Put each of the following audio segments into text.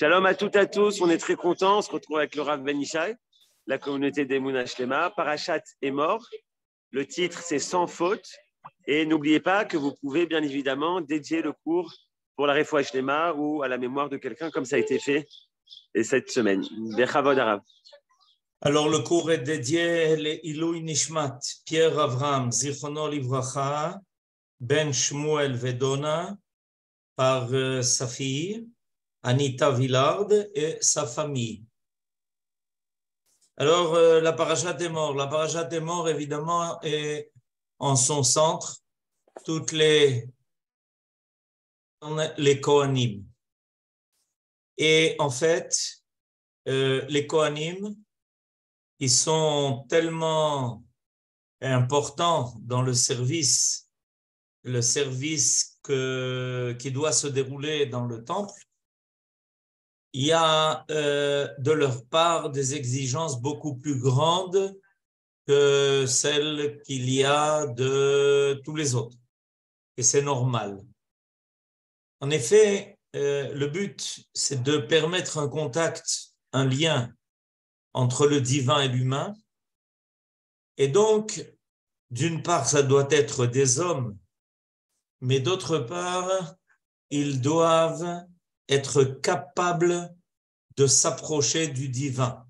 Shalom à toutes et à tous, on est très contents, on se retrouve avec le Rav Ben Ishai, la communauté d'Emouna Shlema. Parashat est mort, le titre c'est Sans faute, et n'oubliez pas que vous pouvez bien évidemment dédier le cours pour la Refoua Shlema ou à la mémoire de quelqu'un comme ça a été fait cette semaine. Bechavod Arav. Alors le cours est dédié à Ilui Nishmat, Pierre Avram, Zichrono Livracha, Ben Shmuel Vedona, par sa fille, Anita Villard, et sa famille. Alors, la parashat est mort. La parashat est mort, évidemment, et en son centre, toutes les Kohanim. Et en fait, les Kohanim, ils sont tellement importants dans le service qui doit se dérouler dans le temple. Il y a de leur part des exigences beaucoup plus grandes que celles qu'il y a de tous les autres. Et c'est normal. En effet, le but, c'est de permettre un contact, un lien entre le divin et l'humain. Et donc, d'une part, ça doit être des hommes, mais d'autre part, ils doivent être capables de s'approcher du divin.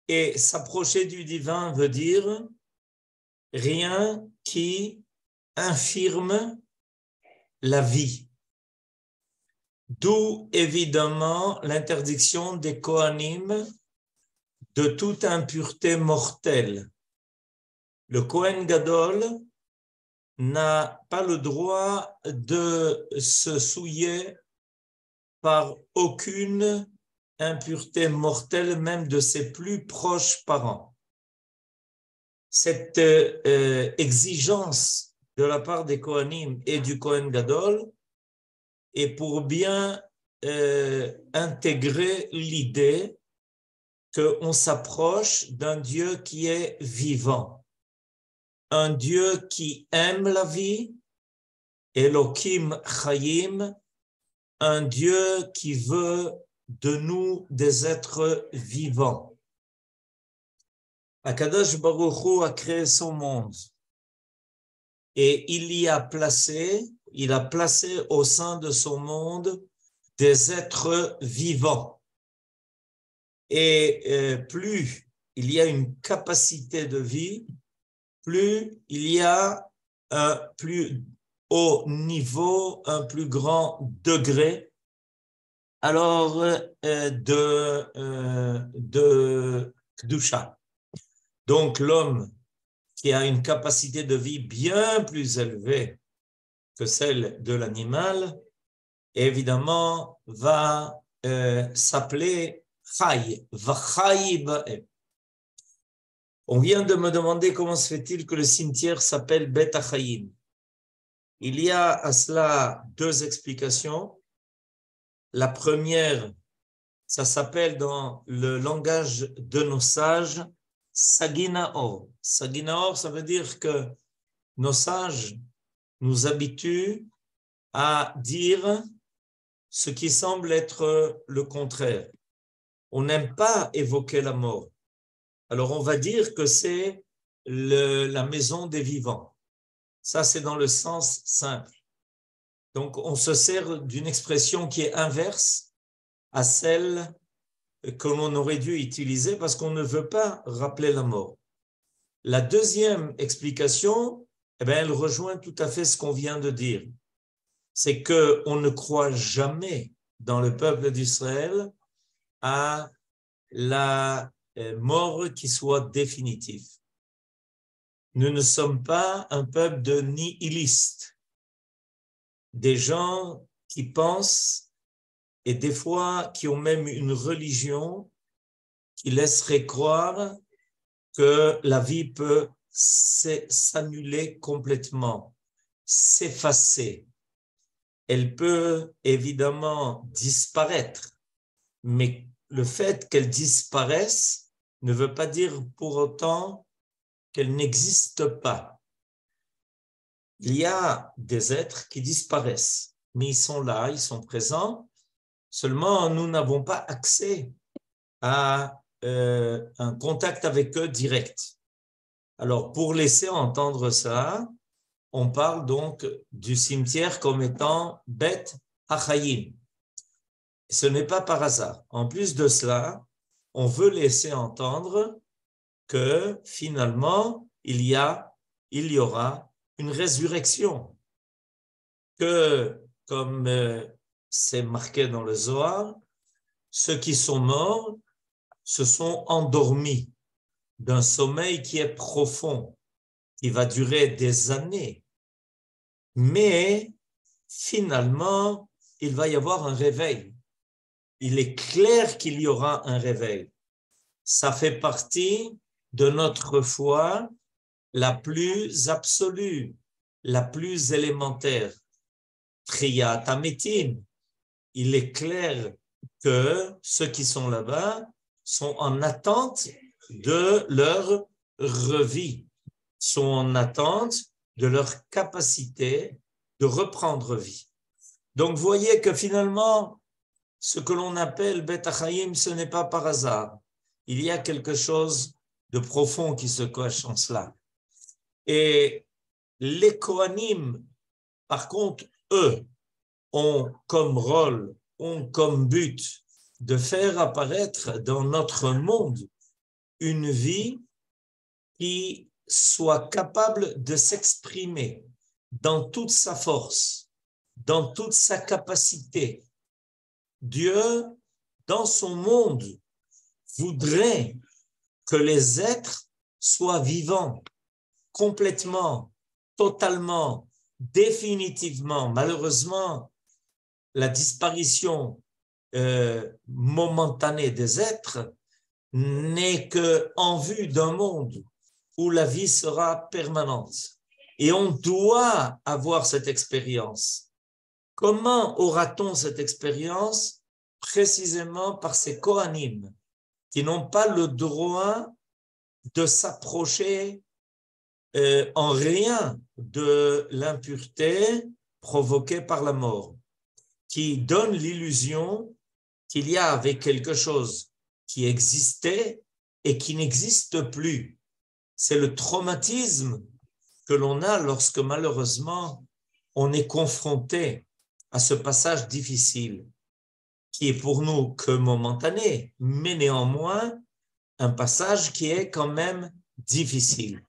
Et s'approcher du divin veut dire rien qui infirme la vie. D'où évidemment l'interdiction des Kohanim de toute impureté mortelle. Le Kohen Gadol n'a pas le droit de se souiller par aucune impureté mortelle, même de ses plus proches parents. Cette exigence de la part des Kohanim et du Kohen Gadol est pour bien intégrer l'idée qu'on s'approche d'un Dieu qui est vivant, un Dieu qui aime la vie, Elohim Chayim, un Dieu qui veut de nous des êtres vivants. Akadosh Baruch Hu a créé son monde et il a placé au sein de son monde des êtres vivants. Et plus il y a une capacité de vie, plus il y a un plus haut niveau, un plus grand degré alors de Kedusha. Donc l'homme qui a une capacité de vie bien plus élevée que celle de l'animal, évidemment va s'appeler Chai, Vachai Ba'em. On vient de me demander comment se fait-il que le cimetière s'appelle Bet HaChaim. Il y a à cela deux explications. La première, ça s'appelle dans le langage de nos sages Saginaor. Saginaor, ça veut dire que nos sages nous habituent à dire ce qui semble être le contraire. On n'aime pas évoquer la mort. Alors on va dire que c'est la maison des vivants. Ça, c'est dans le sens simple. Donc on se sert d'une expression qui est inverse à celle que l'on aurait dû utiliser parce qu'on ne veut pas rappeler la mort. La deuxième explication, elle rejoint tout à fait ce qu'on vient de dire. C'est qu'on ne croit jamais dans le peuple d'Israël à la mort qui soit définitive. Nous ne sommes pas un peuple de nihilistes, des gens qui pensent et des fois qui ont même une religion qui laisserait croire que la vie peut s'annuler complètement, s'effacer. Elle peut évidemment disparaître, mais le fait qu'elle disparaisse ne veut pas dire pour autant qu'elle n'existe pas. Il y a des êtres qui disparaissent, mais ils sont là, ils sont présents, Seulement, nous n'avons pas accès à un contact avec eux direct. Alors, pour laisser entendre ça, on parle donc du cimetière comme étant Bet Hachayim. Ce n'est pas par hasard. En plus de cela, on veut laisser entendre que finalement, il y aura une résurrection. Que, comme c'est marqué dans le Zohar, ceux qui sont morts se sont endormis d'un sommeil qui est profond, qui va durer des années. Mais finalement, il va y avoir un réveil. Il est clair qu'il y aura un réveil. Ça fait partie de notre foi la plus absolue, la plus élémentaire. Triyat Hametim. Il est clair que ceux qui sont là-bas sont en attente de leur revie, sont en attente de leur capacité de reprendre vie. Donc, vous voyez que finalement, ce que l'on appelle Bet Hachayim, ce n'est pas par hasard. Il y a quelque chose de profond qui se cache en cela. Et les Kohanim, par contre, eux, ont comme rôle, ont comme but de faire apparaître dans notre monde une vie qui soit capable de s'exprimer dans toute sa force, dans toute sa capacité. Dieu, dans son monde, voudrait que les êtres soient vivants, complètement, totalement, définitivement. Malheureusement, la disparition momentanée des êtres n'est qu'en vue d'un monde où la vie sera permanente. Et on doit avoir cette expérience. Comment aura-t-on cette expérience? Précisément par ces Kohanim qui n'ont pas le droit de s'approcher en rien de l'impureté provoquée par la mort, qui donne l'illusion qu'il y avait quelque chose qui existait et qui n'existe plus. C'est le traumatisme que l'on a lorsque malheureusement on est confronté à ce passage difficile, qui est pour nous que momentané, mais néanmoins un passage qui est quand même difficile.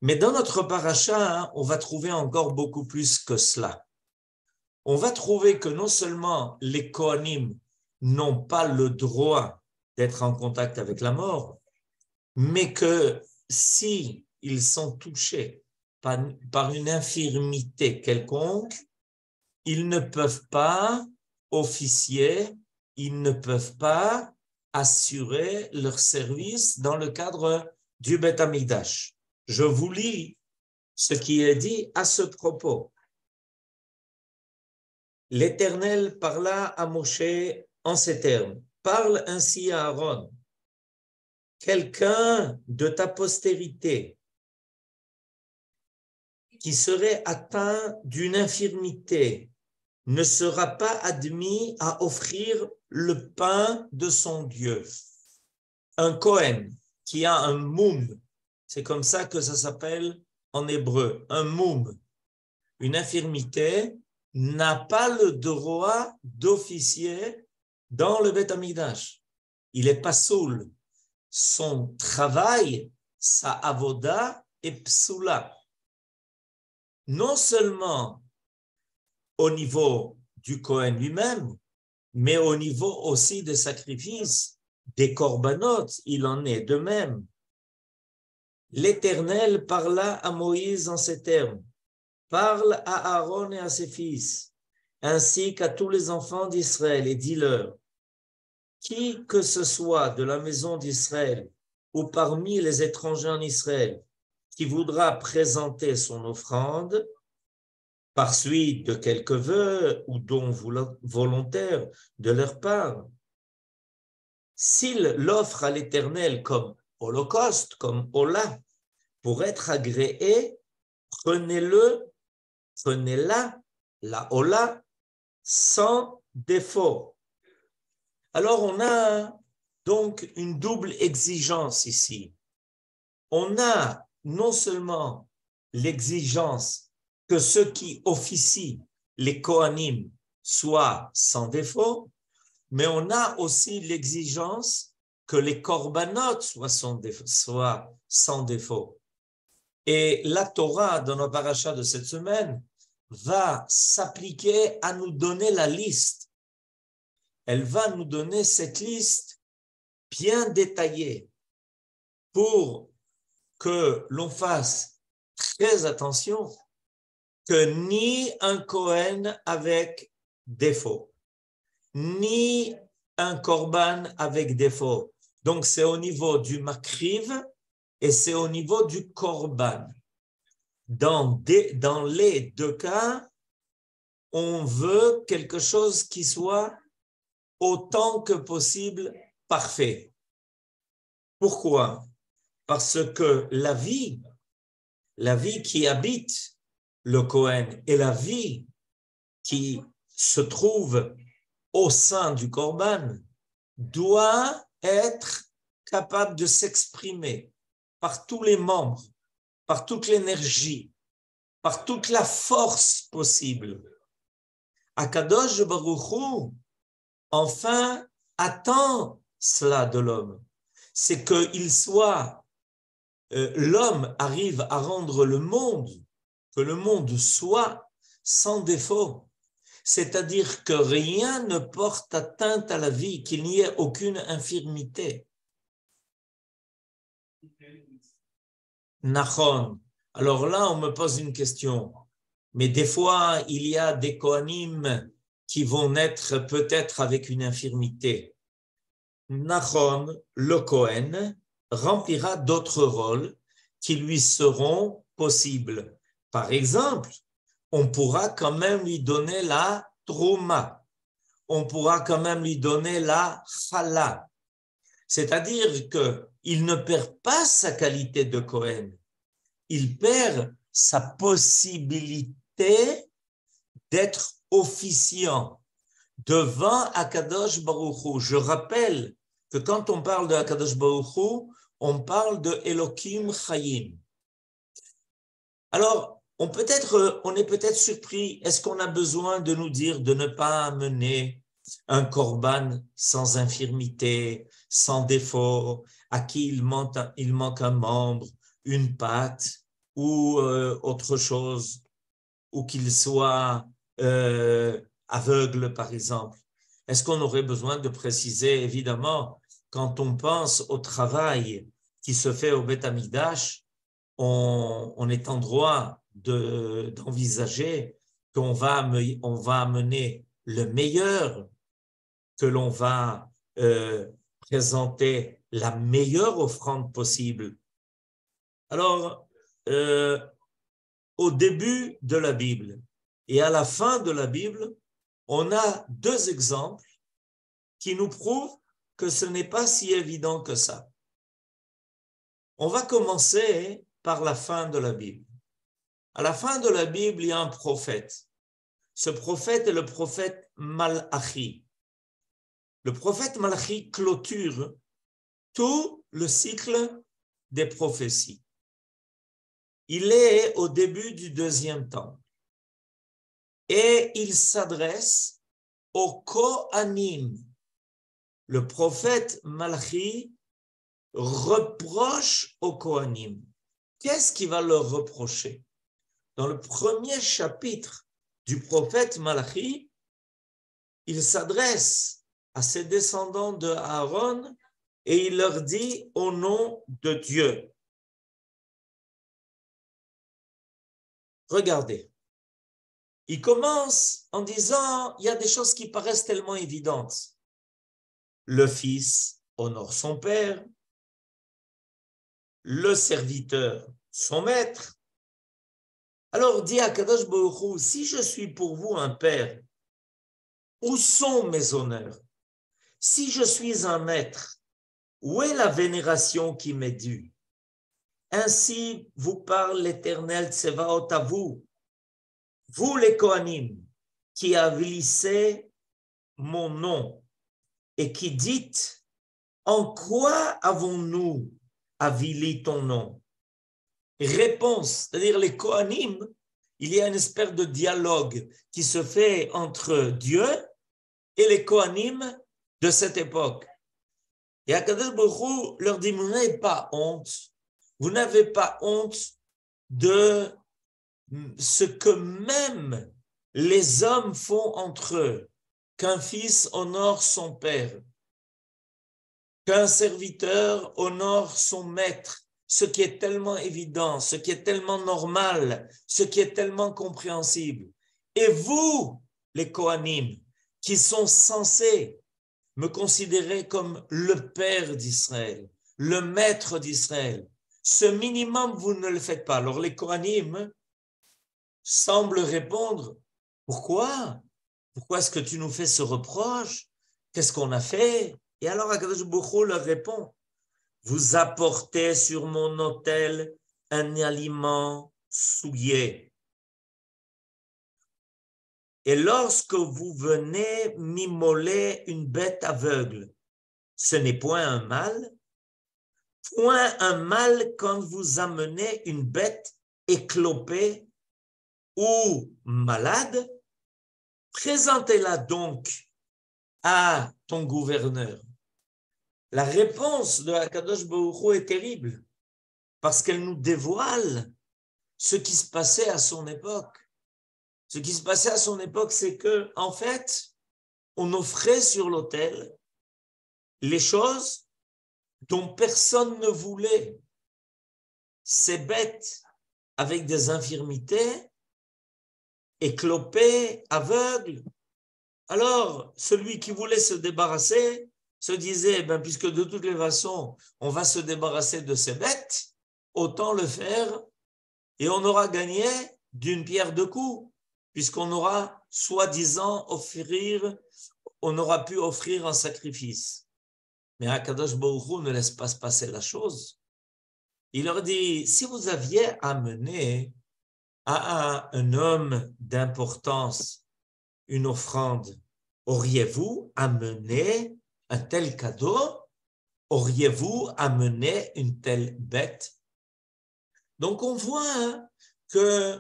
Mais dans notre paracha, on va trouver encore beaucoup plus que cela. On va trouver que non seulement les Kohanim n'ont pas le droit d'être en contact avec la mort, mais que si ils sont touchés par une infirmité quelconque, ils ne peuvent pas officier, ils ne peuvent pas assurer leur service dans le cadre du Beth Amikdash. Je vous lis ce qui est dit à ce propos. L'Éternel parla à Moshe en ces termes. Parle ainsi à Aaron. Quelqu'un de ta postérité qui serait atteint d'une infirmité ne sera pas admis à offrir le pain de son Dieu. Un Kohen qui a un moum, c'est comme ça que ça s'appelle en hébreu, un moum, une infirmité, n'a pas le droit d'officier dans le Beth Amikdash. Il est pas soul. Son travail, sa avoda est psoula. Non seulement au niveau du Kohen lui-même, mais au niveau aussi des sacrifices, des korbanot, il en est de même. L'Éternel parla à Moïse en ces termes. Parle à Aaron et à ses fils, ainsi qu'à tous les enfants d'Israël, et dis-leur, qui que ce soit de la maison d'Israël ou parmi les étrangers en Israël, qui voudra présenter son offrande, par suite de quelques vœux ou dons volontaires de leur part, s'il l'offre à l'Éternel comme holocauste, comme Ola, pour être agréé, prenez-la, la Ola, sans défaut, Alors, on a donc une double exigence ici. On a non seulement l'exigence que ceux qui officient, les Kohanim, soient sans défaut, mais on a aussi l'exigence que les Korbanot soient sans défaut. Et la Torah, dans nos parachas de cette semaine, va s'appliquer à nous donner la liste. Elle va nous donner cette liste bien détaillée pour que l'on fasse très attention que ni un Kohen avec défaut, ni un Korban avec défaut. Donc, c'est au niveau du Makriv et c'est au niveau du Korban. Dans les deux cas, on veut quelque chose qui soit autant que possible parfait. Pourquoi? Parce que la vie qui habite le Kohen et la vie qui se trouve au sein du Korban doit être capable de s'exprimer par tous les membres, par toute l'énergie, par toute la force possible. Akadosh Baruch Hu, enfin, attend cela de l'homme. C'est qu'il soit, l'homme arrive à rendre le monde, que le monde soit sans défaut. C'est-à-dire que rien ne porte atteinte à la vie, qu'il n'y ait aucune infirmité. Nachon. Alors là, on me pose une question. Mais des fois, il y a des Kohanim qui vont naître peut-être avec une infirmité. Nachon, le Kohen, remplira d'autres rôles qui lui seront possibles. Par exemple, on pourra quand même lui donner la trouma. On pourra quand même lui donner la chala. C'est-à-dire qu'il ne perd pas sa qualité de Kohen. Il perd sa possibilité d'être officiant devant Akadosh Baruch Hu. Je rappelle que quand on parle de Akadosh Baruch Hu, on parle de Elohim Chayim. Alors, on est peut-être surpris. Est-ce qu'on a besoin de nous dire de ne pas amener un korban sans infirmité, sans défaut, à qui il manque un membre, une patte ou autre chose, ou qu'il soit aveugle, par exemple? Est-ce qu'on aurait besoin de préciser? Évidemment, quand on pense au travail qui se fait au Beth Amikdash, on est en droit d'envisager qu'on va amener le meilleur, que l'on va présenter la meilleure offrande possible. Alors, au début de la Bible et à la fin de la Bible, on a deux exemples qui nous prouvent que ce n'est pas si évident que ça. On va commencer par la fin de la Bible. À la fin de la Bible, il y a un prophète. Ce prophète est le prophète Malachi. Le prophète Malachi clôture tout le cycle des prophéties. Il est au début du deuxième temple et il s'adresse aux Kohanim. Le prophète Malachi reproche aux Kohanim. Qu'est-ce qu'il va leur reprocher? Dans le premier chapitre du prophète Malachi, il s'adresse à ses descendants de Aaron et il leur dit au nom de Dieu. Regardez, il commence en disant, il y a des choses qui paraissent tellement évidentes. Le fils honore son père, le serviteur son maître. Alors dit Akadosh Baruch Hu, si je suis pour vous un père, où sont mes honneurs? Si je suis un maître, où est la vénération qui m'est due? Ainsi vous parle l'Éternel Tsevaot à vous les Kohanim, qui avilissez mon nom. et qui dit « En quoi avons-nous avili ton nom ?» Réponse, c'est-à-dire les Kohanim, il y a une espèce de dialogue qui se fait entre Dieu et les Kohanim de cette époque. Et Akadosh Baruch Hu leur dit, vous n'avez pas honte de ce que même les hommes font entre eux, qu'un fils honore son père, qu'un serviteur honore son maître, ce qui est tellement évident, ce qui est tellement normal, ce qui est tellement compréhensible. Et vous, les Kohanim, qui sont censés me considérer comme le père d'Israël, le maître d'Israël, ce minimum, vous ne le faites pas. Alors les Kohanim semblent répondre, pourquoi? Pourquoi est-ce que tu nous fais ce reproche? Qu'est-ce qu'on a fait? Et alors Akadosh Baruch Hu leur répond, vous apportez sur mon autel un aliment souillé. Et lorsque vous venez m'immoler une bête aveugle, ce n'est point un mal quand vous amenez une bête éclopée ou malade, présentez-la donc à ton gouverneur. La réponse de Akadosh Baruch Hu est terrible parce qu'elle nous dévoile ce qui se passait à son époque. Ce qui se passait à son époque, c'est que, en fait, on offrait sur l'autel les choses dont personne ne voulait. Ces bêtes avec des infirmités, éclopées, aveugles. Alors, celui qui voulait se débarrasser se disait, puisque de toutes les façons, on va se débarrasser de ces bêtes, autant le faire et on aura gagné d'une pierre deux coups, puisqu'on aura soi-disant on aura pu offrir un sacrifice. Mais Akadosh Baruch Hu ne laisse pas se passer la chose. Il leur dit, si vous aviez amené à un homme d'importance une offrande, auriez-vous amené un tel cadeau? Auriez-vous amené une telle bête? Donc on voit que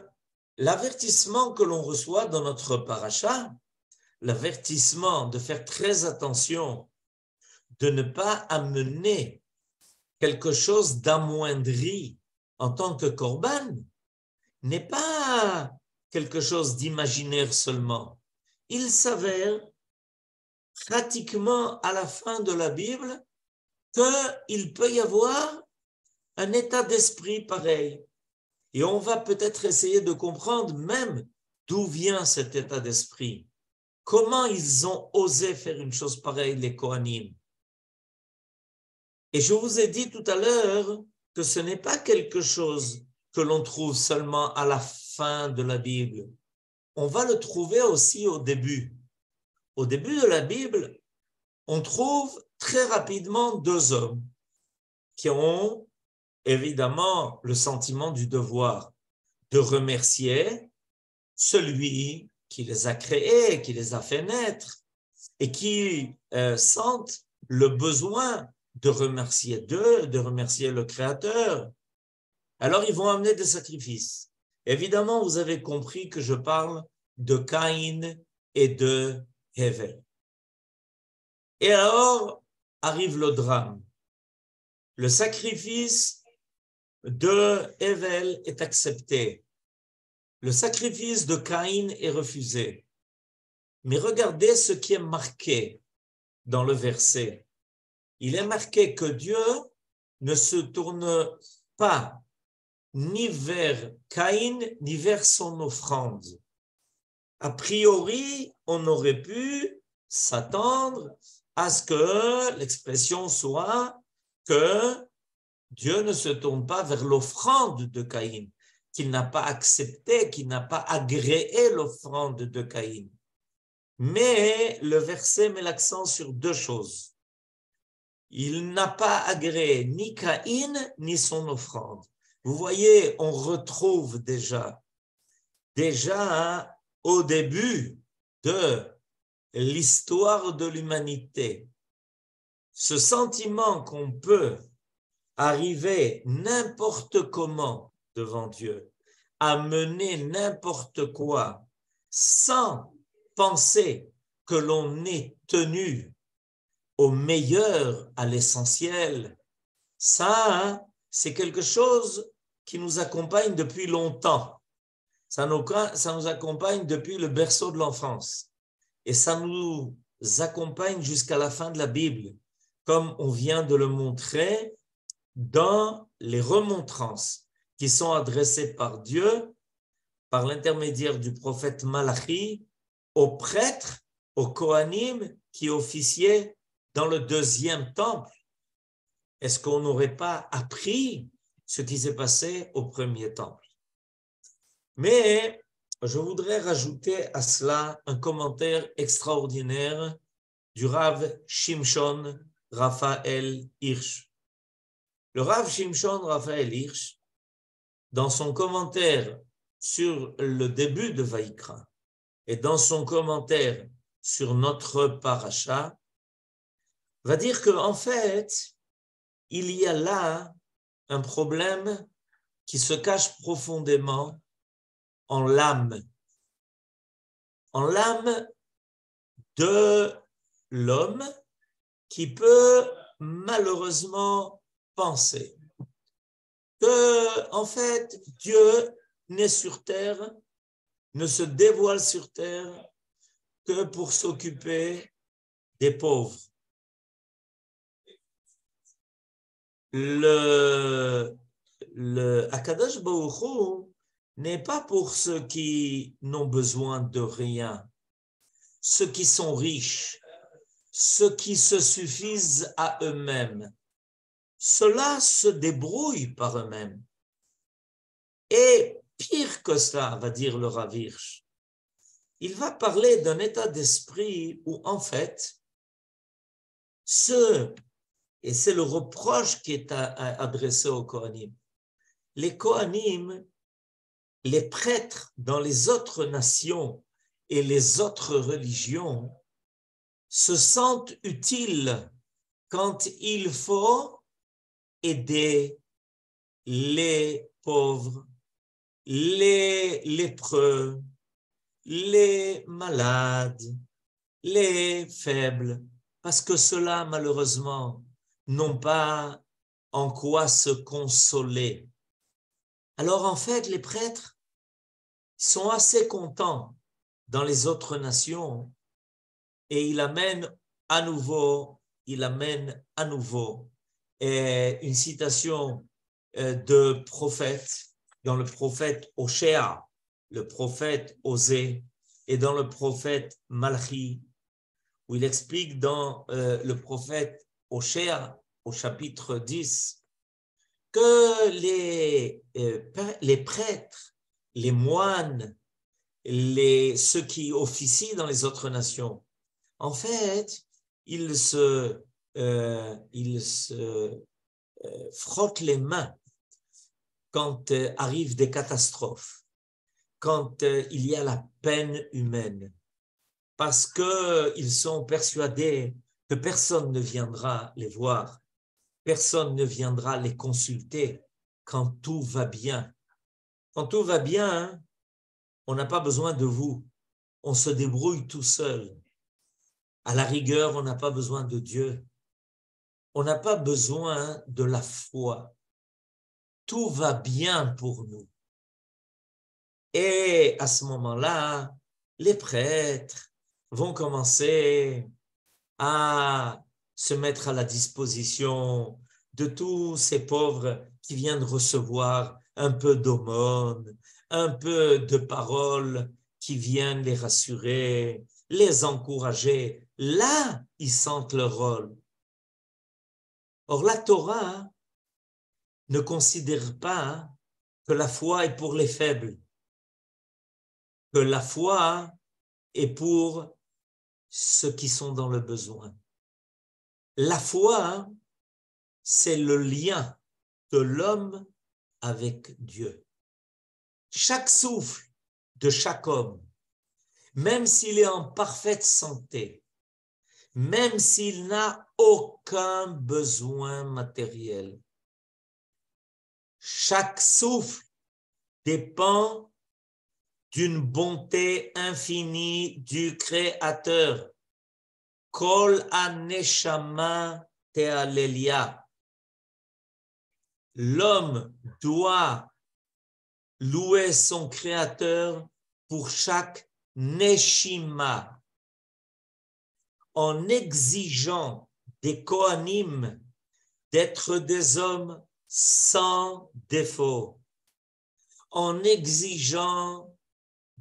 l'avertissement que l'on reçoit dans notre paracha, l'avertissement de faire très attention, de ne pas amener quelque chose d'amoindri en tant que korban, n'est pas quelque chose d'imaginaire seulement. Il s'avère pratiquement à la fin de la Bible qu'il peut y avoir un état d'esprit pareil. Et on va peut-être essayer de comprendre même d'où vient cet état d'esprit. Comment ils ont osé faire une chose pareille, les Kohanim. Et je vous ai dit tout à l'heure que ce n'est pas quelque chose que l'on trouve seulement à la fin de la Bible. On va le trouver aussi au début. Au début de la Bible, on trouve très rapidement deux hommes qui ont évidemment le sentiment du devoir de remercier celui qui les a créés, qui les a fait naître et qui sentent le besoin de remercier Dieu, de remercier le Créateur. Alors ils vont amener des sacrifices. Évidemment, vous avez compris que je parle de Caïn et de Hevel. Et alors arrive le drame. Le sacrifice de Hevel est accepté. Le sacrifice de Caïn est refusé. Mais regardez ce qui est marqué dans le verset. Il est marqué que Dieu ne se tourne pas ni vers Caïn, ni vers son offrande. A priori, on aurait pu s'attendre à ce que l'expression soit que Dieu ne se tourne pas vers l'offrande de Caïn, qu'il n'a pas accepté, qu'il n'a pas agréé l'offrande de Caïn. Mais le verset met l'accent sur deux choses. Il n'a pas agréé ni Caïn, ni son offrande. Vous voyez, on retrouve déjà au début de l'histoire de l'humanité, ce sentiment qu'on peut arriver n'importe comment devant Dieu, à mener n'importe quoi, sans penser que l'on est tenu au meilleur, à l'essentiel, ça, c'est quelque chose qui nous accompagne depuis longtemps. Ça nous accompagne depuis le berceau de l'enfance. Et ça nous accompagne jusqu'à la fin de la Bible, comme on vient de le montrer dans les remontrances qui sont adressées par Dieu, par l'intermédiaire du prophète Malachi, aux prêtres, aux Kohanim qui officiaient dans le deuxième temple. Est-ce qu'on n'aurait pas appris ce qui s'est passé au premier temple? Mais je voudrais rajouter à cela un commentaire extraordinaire du Rav Shimshon Raphaël Hirsch. Le Rav Shimshon Raphaël Hirsch, dans son commentaire sur le début de Vaïkra et dans son commentaire sur notre paracha, va dire qu'en fait, il y a là un problème qui se cache profondément en l'âme de l'homme qui peut malheureusement penser que, en fait, Dieu n'est sur terre, ne se dévoile sur terre que pour s'occuper des pauvres. Le Akadosh Baruch Hu n'est pas pour ceux qui n'ont besoin de rien, ceux qui sont riches, ceux qui se suffisent à eux-mêmes. Ceux-là se débrouillent par eux-mêmes. Et pire que ça, va dire le Rav Hirsch, il va parler d'un état d'esprit où, en fait, et c'est le reproche qui est adressé aux Kohanim, les Kohanim, les prêtres dans les autres nations et les autres religions se sentent utiles quand il faut aider les pauvres, les lépreux, les malades, les faibles, parce que ceux-là, malheureusement, n'ont pas en quoi se consoler. Alors, en fait, les prêtres sont assez contents dans les autres nations et il amène à nouveau une citation de prophète dans le prophète Oshéa, le prophète Osée, et dans le prophète Malachi, où il explique dans le prophète Oshéa, au chapitre 10, que les prêtres, les moines, ceux qui officient dans les autres nations, en fait, ils se frottent les mains quand arrivent des catastrophes, quand il y a la peine humaine, parce qu'ils sont persuadés que personne ne viendra les voir, personne ne viendra les consulter quand tout va bien. Quand tout va bien, on n'a pas besoin de vous, on se débrouille tout seul. À la rigueur, on n'a pas besoin de Dieu, on n'a pas besoin de la foi. Tout va bien pour nous. Et à ce moment-là, les prêtres vont commencer à se mettre à la disposition de tous ces pauvres qui viennent recevoir un peu d'aumône, un peu de paroles qui viennent les rassurer, les encourager. Là, ils sentent leur rôle. Or, la Torah ne considère pas que la foi est pour les faibles, que la foi est pour ceux qui sont dans le besoin. La foi, c'est le lien de l'homme avec Dieu. Chaque souffle de chaque homme, même s'il est en parfaite santé, même s'il n'a aucun besoin matériel. Chaque souffle dépend d'une bonté infinie du Créateur. Kol aneshama te'alelia. L'homme doit louer son Créateur pour chaque neshima, en exigeant des Kohanim d'être des hommes sans défaut, en exigeant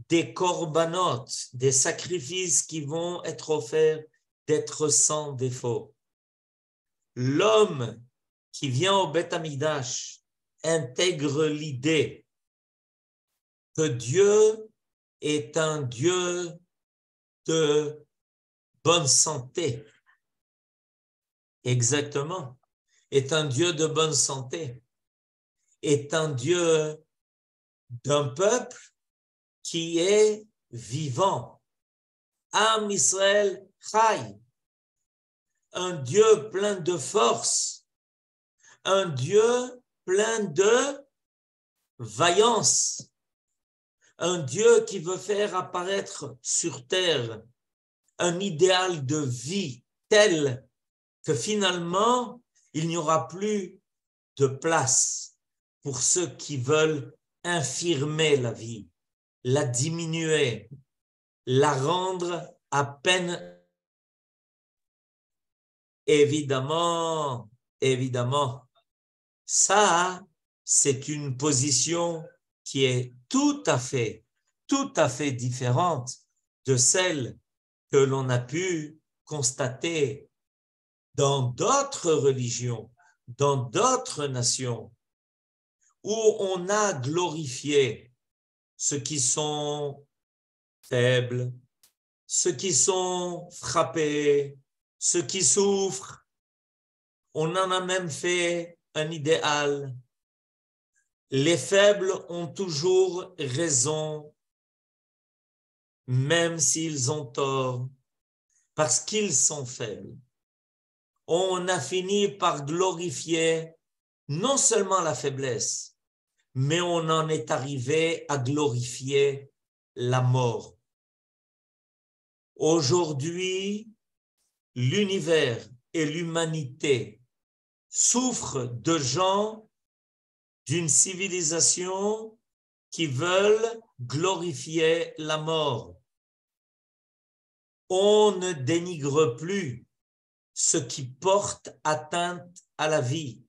des korbanot, des sacrifices qui vont être offerts, d'être sans défaut. L'homme qui vient au Beth Amikdash intègre l'idée que Dieu est un Dieu de bonne santé. Exactement. Est un Dieu de bonne santé. Est un Dieu d'un peuple qui est vivant. Am Israël Chai. Un Dieu plein de force. Un Dieu plein de vaillance. Un Dieu qui veut faire apparaître sur terre un idéal de vie tel que finalement, il n'y aura plus de place pour ceux qui veulent infirmer la vie, la diminuer, la rendre à peine. Évidemment, ça, c'est une position qui est tout à fait différente de celle que l'on a pu constater dans d'autres religions, dans d'autres nations, où on a glorifié ceux qui sont faibles, ceux qui sont frappés, ceux qui souffrent. On en a même fait un idéal. Les faibles ont toujours raison, même s'ils ont tort, parce qu'ils sont faibles. On a fini par glorifier non seulement la faiblesse, mais on en est arrivé à glorifier la mort. Aujourd'hui, l'univers et l'humanité souffrent de gens d'une civilisation qui veulent glorifier la mort. On ne dénigre plus ce qui porte atteinte à la vie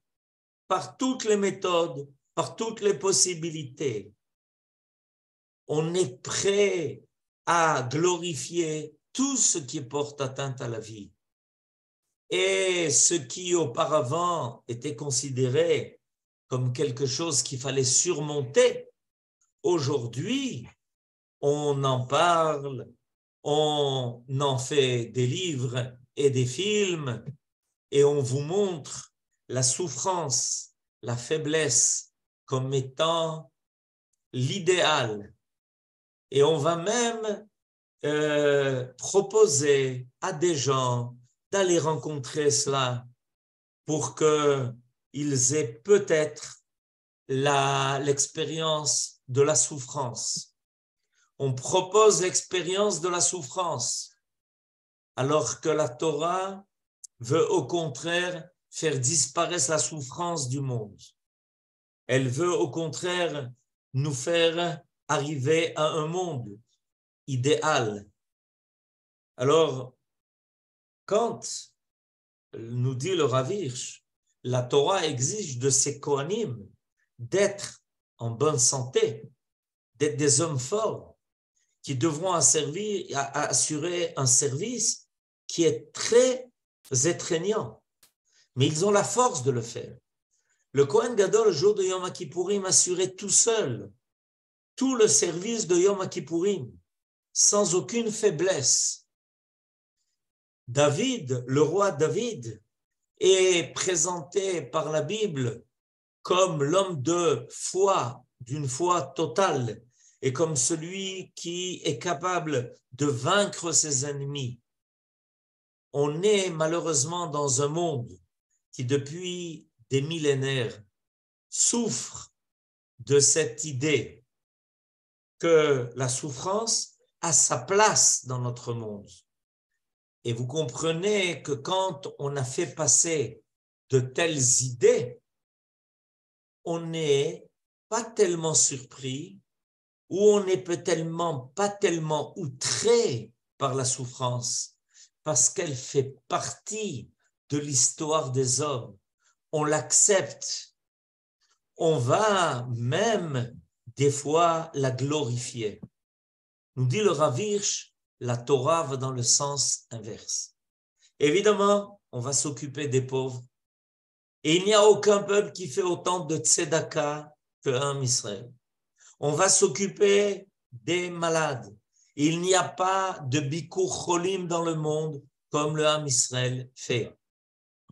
par toutes les méthodes, par toutes les possibilités. On est prêt à glorifier tout ce qui porte atteinte à la vie. Et ce qui auparavant était considéré comme quelque chose qu'il fallait surmonter, aujourd'hui, on en parle, on en fait des livres et des films, et on vous montre la souffrance, la faiblesse comme étant l'idéal. Et on va même proposer à des gens d'aller rencontrer cela pour qu'ils aient peut-être l'expérience de la souffrance. On propose l'expérience de la souffrance, alors que la Torah veut au contraire faire disparaître la souffrance du monde. Elle veut au contraire nous faire arriver à un monde idéal. Alors, quand nous dit le Rav Hirsch, la Torah exige de ses Kohanim d'être en bonne santé, d'être des hommes forts, qui devront assurer un service qui est très étreignant. Mais ils ont la force de le faire. Le Kohen Gadol, le jour de Yom Kippourim, assurait tout seul tout le service de Yom Kippourim, sans aucune faiblesse. David, le roi David, est présenté par la Bible comme l'homme de foi, d'une foi totale, et comme celui qui est capable de vaincre ses ennemis. on est malheureusement dans un monde qui, depuis des millénaires, souffre de cette idée que la souffrance a sa place dans notre monde. Et vous comprenez que quand on a fait passer de telles idées, on n'est pas tellement surpris ou on n'est peut-être pas tellement outré par la souffrance parce qu'elle fait partie de l'histoire des hommes. On l'accepte. On va même des fois la glorifier. Nous dit le Rav Hirsch, la Torah va dans le sens inverse. Évidemment, on va s'occuper des pauvres. Et il n'y a aucun peuple qui fait autant de tzedaka qu'un Israël. On va s'occuper des malades. Il n'y a pas de bikur cholim dans le monde comme le Ham Israël fait.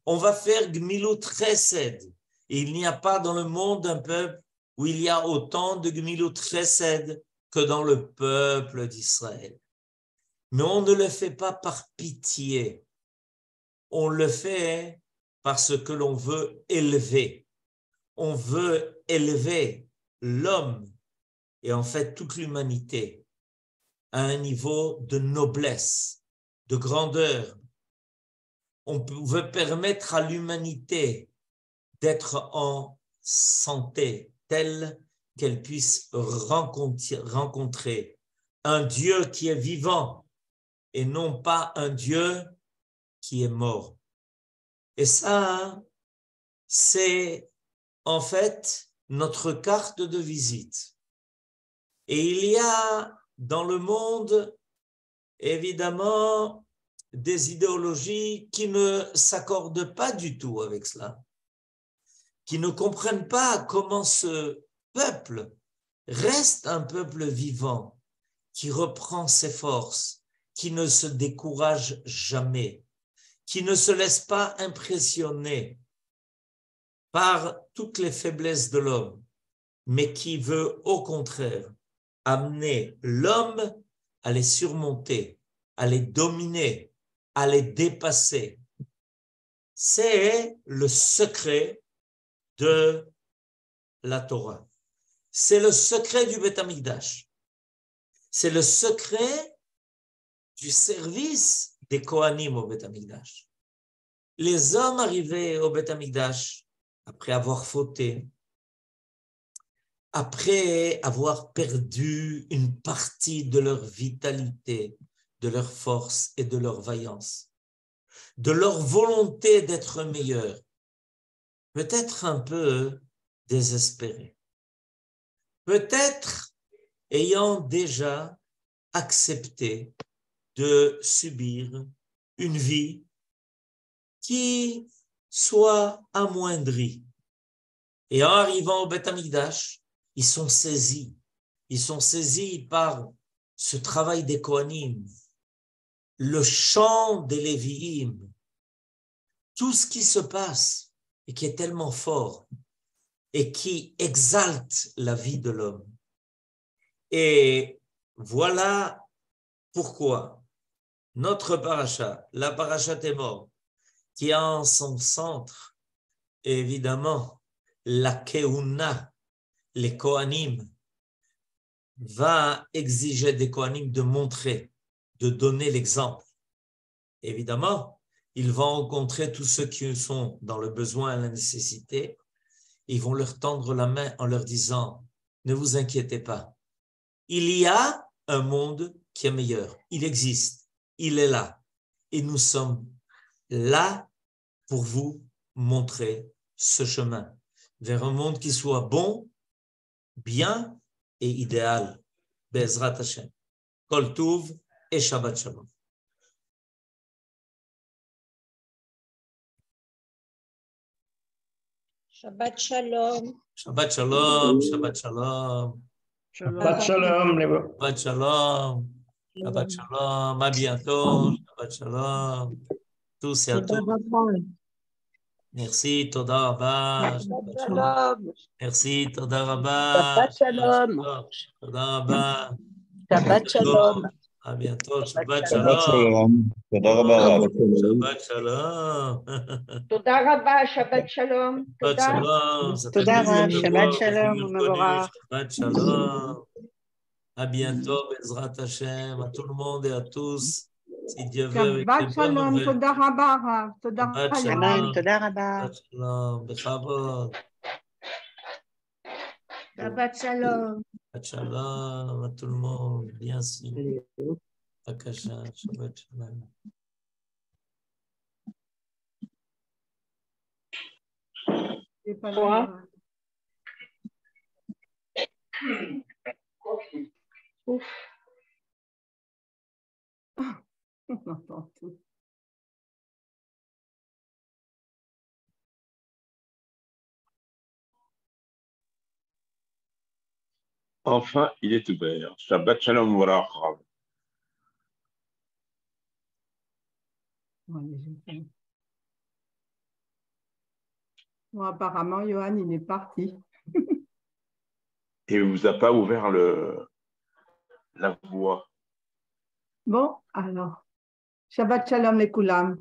On va faire gmilut chesed. Il n'y a pas dans le monde un peuple où il y a autant de gmilut chesed que dans le peuple d'Israël. Mais on ne le fait pas par pitié. On le fait parce que l'on veut élever. On veut élever l'homme et en fait toute l'humanité à un niveau de noblesse, de grandeur. On veut permettre à l'humanité d'être en santé telle qu'elle puisse rencontrer un Dieu qui est vivant et non pas un Dieu qui est mort. Et ça, c'est en fait notre carte de visite. Et il y a dans le monde, évidemment, des idéologies qui ne s'accordent pas du tout avec cela, qui ne comprennent pas comment ce peuple reste un peuple vivant, qui reprend ses forces, qui ne se décourage jamais, qui ne se laisse pas impressionner par toutes les faiblesses de l'homme, mais qui veut au contraire amener l'homme à les surmonter, à les dominer, à les dépasser. C'est le secret de la Torah. C'est le secret du Beth Amikdash. C'est le secret du service des Kohanim au Beth Amikdash. Les hommes arrivés au Beth Amikdash, après avoir fauté, après avoir perdu une partie de leur vitalité, de leur force et de leur vaillance, de leur volonté d'être meilleurs, peut-être un peu désespérés, peut-être ayant déjà accepté de subir une vie qui soit amoindrie. Et en arrivant au Beth Amikdash, ils sont saisis par ce travail des Kohanim, le chant des Lévi'im, tout ce qui se passe et qui est tellement fort et qui exalte la vie de l'homme. Et voilà pourquoi notre paracha, la paracha Emor, qui a en son centre, évidemment, la Keuna, les Kohanim, va exiger des Kohanim de montrer, de donner l'exemple. Évidemment, ils vont rencontrer tous ceux qui sont dans le besoin et la nécessité. Ils vont leur tendre la main en leur disant, ne vous inquiétez pas. Il y a un monde qui est meilleur. Il existe. Il est là. Et nous sommes là pour vous montrer ce chemin vers un monde qui soit bon, bien et idéal. Be'ezrat Hashem. Kol Tuv et Shabbat Shalom. Shabbat Shalom. Shabbat Shalom. Shabbat Shalom. Shabbat Shalom. Shabbat Shalom. Shabbat Shalom. À bientôt. Shabbat Shalom. Tous et à tous. Merci. Toda Rabba. Shabbat Shalom. Merci. Toda Rabba. Shabbat Shalom. Toda Rabba. Shabbat Shalom. À bientôt. Shabbat Shabbat shalom. shalom. Toda rabba, Rav. Shabbat shalom. תודה רבה, שבת שלום. Shabbat תודה. shalom. Ça fait תודה plaisir רב, de שבת voir שלום des ומבורך. Shabbat shalom. À bientôt, Bezrat Hashem, à tout le monde et à tous. Si Dieu veut, avec les שבת bonnes שלום, nouvelles. תודה רבה הרב, תודה Shabbat רבה. אמן, shalom. תודה רבה. Shabbat shalom. Bechavod. שבת שלום. Shabbat shalom à tout le monde. Bien sûr. Bakasha. Shabbat shalom. C'est pas grave. Ouf. On entend tout. Enfin, il est ouvert. Shabbat shalom, voilà, Rav. Ouais, j'ai fait. Bon, apparemment, Johan, il est parti. Et il vous a pas ouvert la voie. Bon, alors, Shabbat Shalom les Koulam.